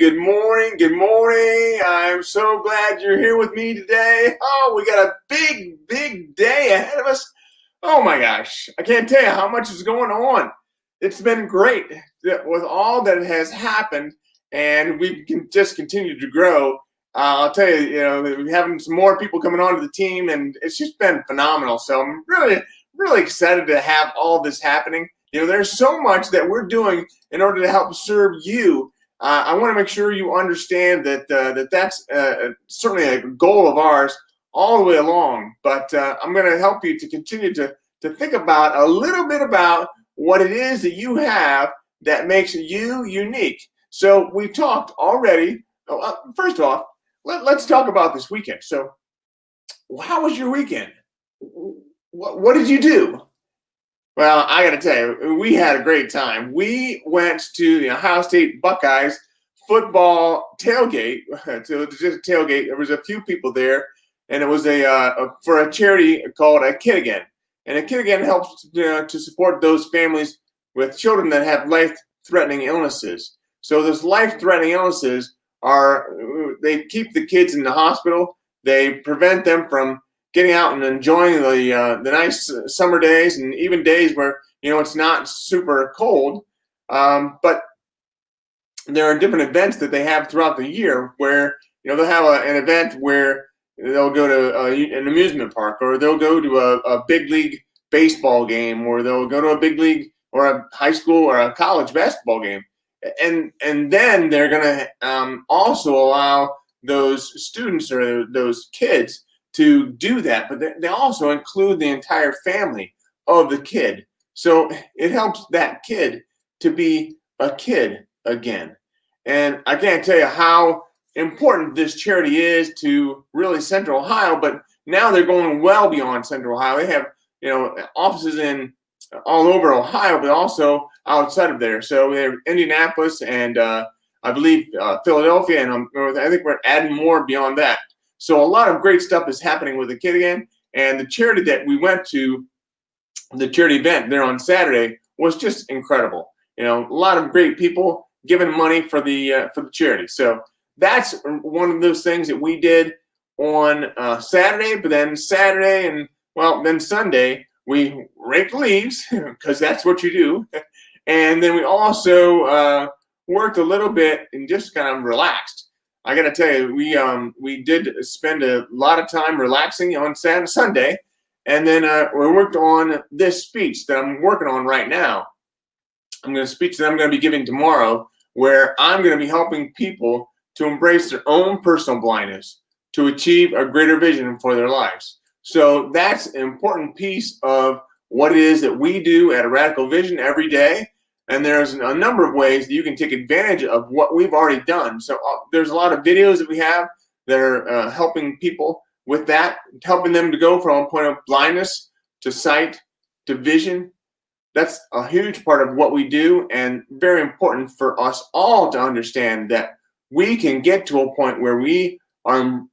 good morning, good morning. I'm so glad you're here with me today. Oh, we got a big day ahead of us. Oh my gosh, I can't tell you how much is going on. It's been great with all that has happened, and we can just continue to grow. I'll tell you, we're having some more people coming onto the team, and it's just been phenomenal. So I'm really excited to have all this happening. There's so much that we're doing in order to help serve you. I want to make sure you understand that's certainly a goal of ours all the way along. But I'm going to help you to continue to think about a little bit about what it is that you have that makes you unique. So we talked already. First off, let's talk about this weekend. So how was your weekend? What did you do? Well, I got to tell you, we had a great time. We went to the Ohio State Buckeyes football tailgate. So it was just a tailgate. There was a few people there, and it was for a charity called A Kid Again. And A Kid Again helps to support those families with children that have life-threatening illnesses. So those life-threatening illnesses they keep the kids in the hospital. They prevent them from getting out and enjoying the nice summer days and even days where it's not super cold. But there are different events that they have throughout the year where they'll have an event where they'll go to an amusement park, or they'll go to a big league baseball game, or they'll go to a big league or a high school or a college basketball game, and then they're going to also allow those students or those kids to do that, but they also include the entire family of the kid. So it helps that kid to be a kid again. And I can't tell you how important this charity is to really Central Ohio, but now they're going well beyond Central Ohio. They have, offices in all over Ohio, but also outside of there. So we have Indianapolis and I believe Philadelphia, and I think we're adding more beyond that. So a lot of great stuff is happening with the Kid Again, and the charity that we went to, the charity event there on Saturday, was just incredible. A lot of great people giving money for the charity. So that's one of those things that we did on Saturday. But then Saturday and then Sunday we raked leaves because that's what you do, and then we also worked a little bit and just kind of relaxed. I got to tell you, we did spend a lot of time relaxing on Sunday, and then we worked on this speech that I'm working on right now. Speech that I'm going to be giving tomorrow, where I'm going to be helping people to embrace their own personal blindness to achieve a greater vision for their lives. So that's an important piece of what it is that we do at Radical Vision every day. And there's a number of ways that you can take advantage of what we've already done. So there's a lot of videos that we have that are helping people with that, helping them to go from a point of blindness to sight to vision. That's a huge part of what we do, and very important for us all to understand that we can get to a point where we are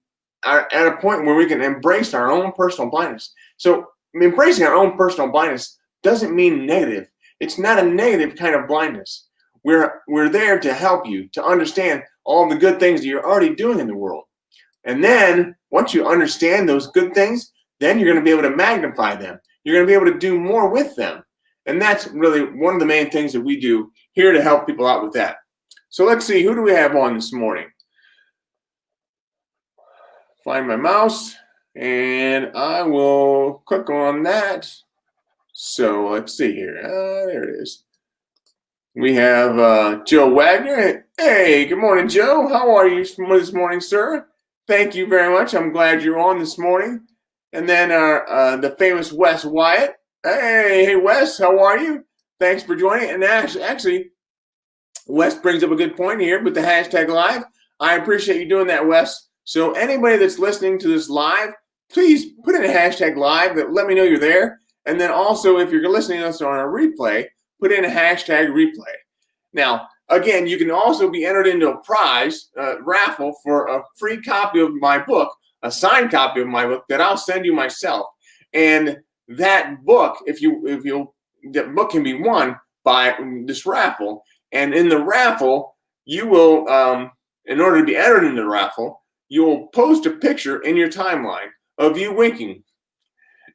at a point where we can embrace our own personal blindness. So embracing our own personal blindness doesn't mean negative. It's not a negative kind of blindness. We're there to help you to understand all the good things that you're already doing in the world. And then once you understand those good things, then you're going to be able to magnify them. You're going to be able to do more with them. And that's really one of the main things that we do here to help people out with that. So let's see, who do we have on this morning? Find my mouse, and I will click on that. So let's see here. There it is. We have Joe Wagner. Hey, good morning, Joe. How are you this morning, sir? Thank you very much. I'm glad you're on this morning. And then the famous Wes Wyatt. Hey, Wes, how are you? Thanks for joining. And actually, Wes brings up a good point here with the hashtag live. I appreciate you doing that, Wes. So anybody that's listening to this live, please put in a hashtag live. Let me know you're there. And then also, if you're listening to us on a replay, put in a hashtag replay. Now, again, you can also be entered into a prize raffle for a free copy of my book, a signed copy of my book that I'll send you myself. And that book, that book can be won by this raffle. And in the raffle, you will in order to be entered into the raffle, you'll post a picture in your timeline of you winking.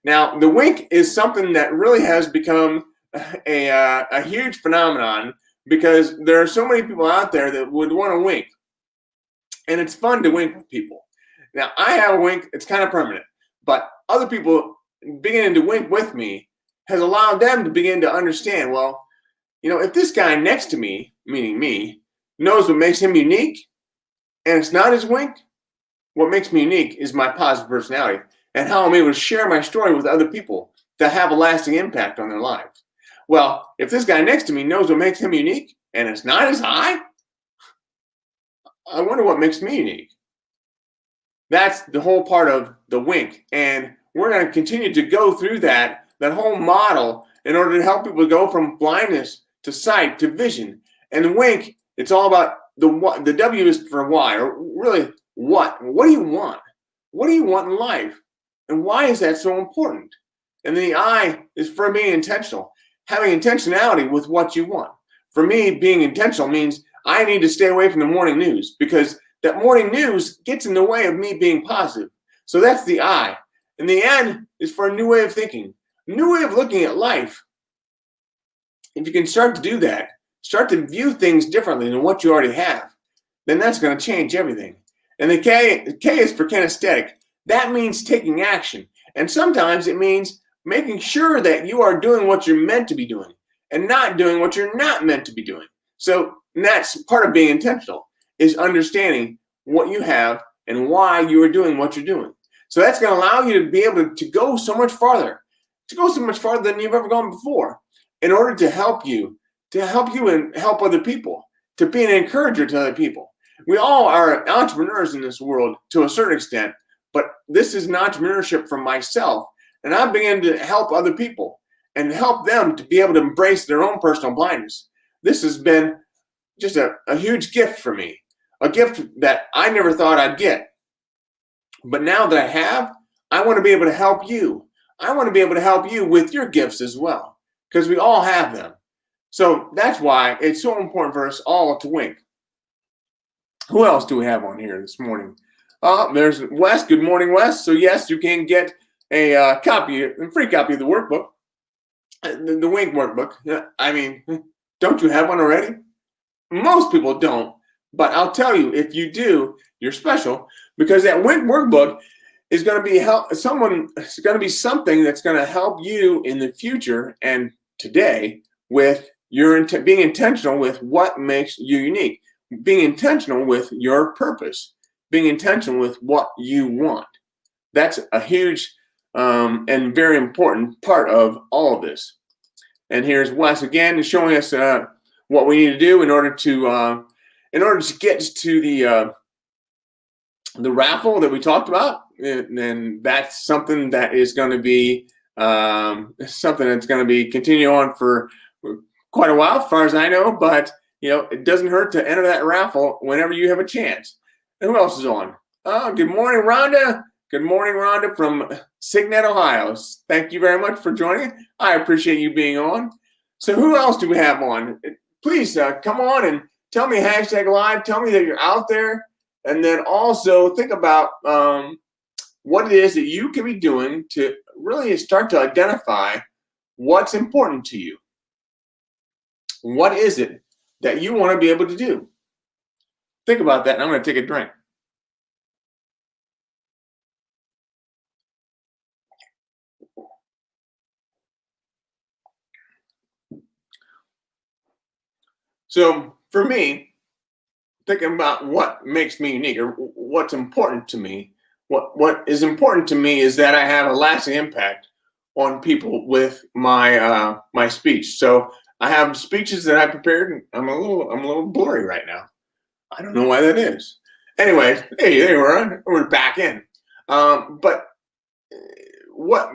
Now, the wink is something that really has become a huge phenomenon because there are so many people out there that would want to wink, and it's fun to wink with people. Now, I have a wink; it's kind of permanent, but other people beginning to wink with me has allowed them to begin to understand. Well, if this guy next to me, meaning me, knows what makes him unique, and it's not his wink, what makes me unique is my positive personality and how I'm able to share my story with other people that have a lasting impact on their lives. Well, if this guy next to me knows what makes him unique and it's not his eye, I wonder what makes me unique. That's the whole part of the wink. And we're going to continue to go through that whole model in order to help people go from blindness to sight to vision. And the wink, it's all about the W is for why, or really what. What do you want? What do you want in life? And why is that so important? And then the I is for being intentional, having intentionality with what you want. For me, being intentional means I need to stay away from the morning news because that morning news gets in the way of me being positive. So that's the I. And the N is for a new way of thinking, a new way of looking at life. If you can start to do that, start to view things differently than what you already have, then that's going to change everything. And the K is for kinesthetic. That means taking action. And sometimes it means making sure that you are doing what you're meant to be doing and not doing what you're not meant to be doing. So that's part of being intentional, is understanding what you have and why you are doing what you're doing. So that's going to allow you to be able to go so much farther, than you've ever gone before, in order to help you and help other people, to be an encourager to other people. We all are entrepreneurs in this world to a certain extent, but this is an entrepreneurship for myself. And I began to help other people and help them to be able to embrace their own personal blindness. This has been just a huge gift for me, a gift that I never thought I'd get. But now that I have, I want to be able to help you. I want to be able to help you with your gifts as well, because we all have them. So that's why it's so important for us all to wink. Who else do we have on here this morning? There's Wes. Good morning, Wes. So yes, you can get a free copy of the workbook, the Wink workbook. I mean, don't you have one already? Most people don't, but I'll tell you, if you do, you're special, because that Wink workbook is going to be It's going to be something that's going to help you in the future and today with being intentional with what makes you unique, being intentional with your purpose, being intentional with what you want. That's a huge and very important part of all of this. And here's Wes again showing us what we need to do in order to get to the raffle that we talked about. And that's something that is going to be continue on for quite a while, as far as I know. But it doesn't hurt to enter that raffle whenever you have a chance. And who else is on? Good morning, Rhonda. Good morning, Rhonda from Signet, Ohio. Thank you very much for joining. I appreciate you being on. So who else do we have on? Please come on and tell me #live. Tell me that you're out there. And then also think about what it is that you can be doing to really start to identify what's important to you. What is it that you want to be able to do? Think about that, and I'm going to take a drink. So for me, thinking about what makes me unique or what's important to me, what is important to me is that I have a lasting impact on people with my my speech. So I have speeches that I prepared, and I'm a little blurry right now. I don't know why that is. Anyway, hey, there we are. We're back in. But what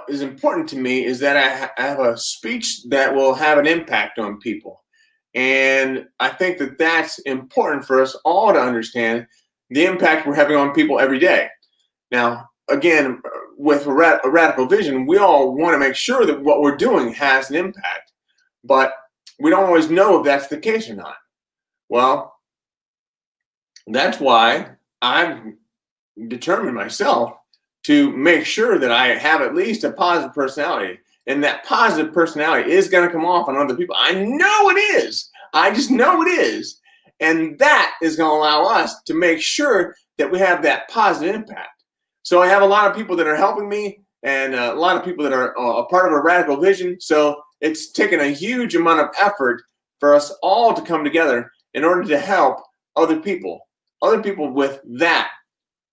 is important to me is that I have a speech that will have an impact on people. And I think that that's important for us all to understand the impact we're having on people every day. Now, again, with a radical vision, we all want to make sure that what we're doing has an impact, but we don't always know if that's the case or not. Well, That's why I've determined myself to make sure that I have at least a positive personality. And that positive personality is going to come off on other people. I know it is. I just know it is. And that is going to allow us to make sure that we have that positive impact. So I have a lot of people that are helping me and a lot of people that are a part of a radical vision. So it's taken a huge amount of effort for us all to come together in order to help other people with that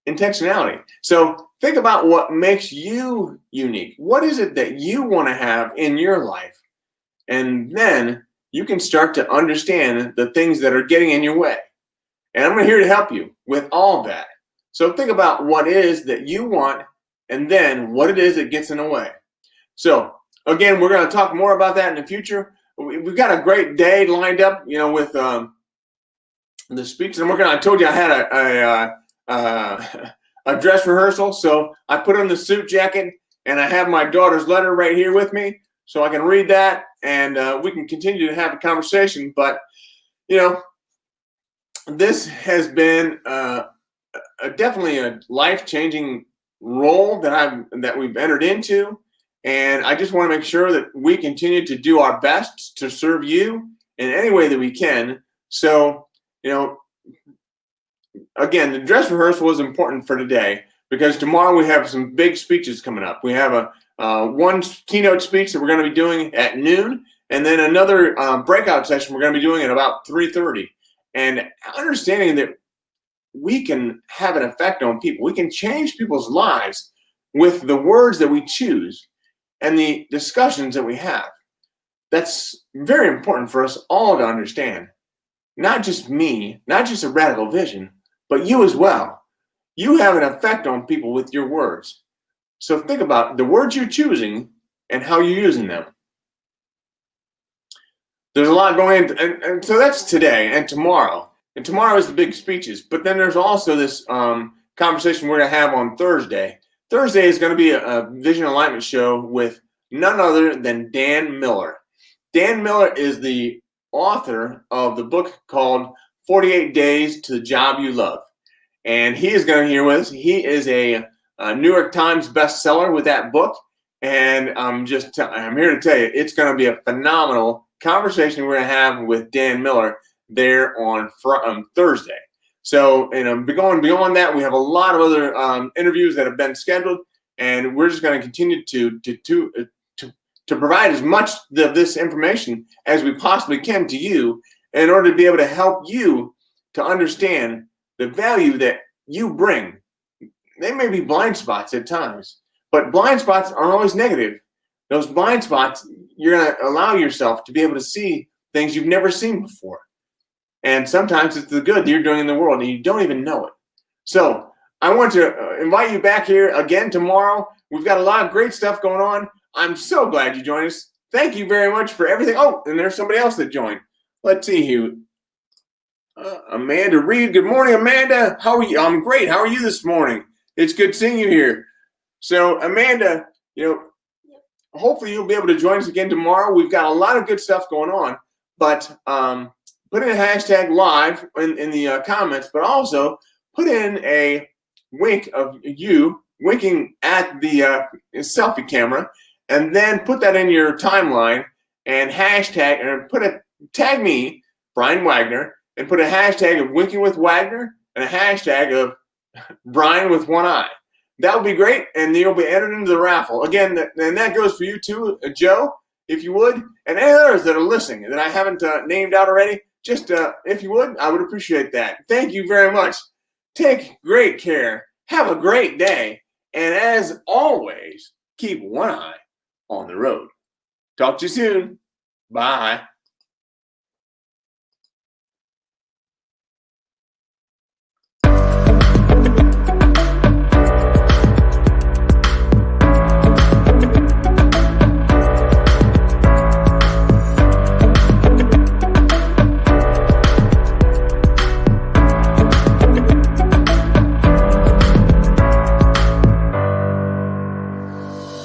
intentionality. So think about what makes you unique. What is it that you want to have in your life? And then you can start to understand the things that are getting in your way. And I'm here to help you with all that. So think about what it is that you want and then what it is that gets in the way. So again, we're going to talk more about that in the future. We've got a great day lined up, with the speech. And I told you I had a dress rehearsal. So I put on the suit jacket and I have my daughter's letter right here with me so I can read that and we can continue to have a conversation. But, this has been definitely a life-changing role that we've entered into. And I just want to make sure that we continue to do our best to serve you in any way that we can. So, again, the dress rehearsal is important for today because tomorrow we have some big speeches coming up. We have one keynote speech that we're going to be doing at noon, and then another breakout session we're going to be doing at about 3:30. And understanding that we can have an effect on people. We can change people's lives with the words that we choose and the discussions that we have. That's very important for us all to understand. Not just me, not just a radical vision, but you as well. You have an effect on people with your words. So think about the words you're choosing and how you're using them. There's a lot going in, and so that's today and tomorrow. And tomorrow is the big speeches. But then there's also this conversation we're going to have on Thursday. Thursday is going to be a Vision Alignment show with none other than Dan Miller. Dan Miller is the author of the book called 48 Days to the Job You Love. And he is going to be here with us. He is a New York Times bestseller with that book. And I'm here to tell you, it's going to be a phenomenal conversation we're going to have with Dan Miller there on Thursday. So, beyond that, we have a lot of other interviews that have been scheduled, and we're just going to continue to provide as much of this information as we possibly can to you in order to be able to help you to understand the value that you bring. They may be blind spots at times, but blind spots are always negative. Those blind spots, you're going to allow yourself to be able to see things you've never seen before. And sometimes it's the good that you're doing in the world and you don't even know it. So I want to invite you back here again tomorrow. We've got a lot of great stuff going on. I'm so glad you joined us. Thank you very much for everything. Oh, and there's somebody else that joined. Let's see who. Amanda Reed. Good morning, Amanda. How are you? I'm great. How are you this morning? It's good seeing you here. So, Amanda, hopefully you'll be able to join us again tomorrow. We've got a lot of good stuff going on, but put in a hashtag live in the comments, but also put in a wink of you winking at the selfie camera, and then put that in your timeline and hashtag and tag me, Brian Wagner, and put a hashtag of winking with Wagner and a hashtag of Brian with one eye. That would be great, and you'll be entered into the raffle. Again, and that goes for you too, Joe, if you would, and any others that are listening that I haven't named out already. Just if you would, I would appreciate that. Thank you very much. Take great care. Have a great day. And as always, keep one eye on the road. Talk to you soon. Bye.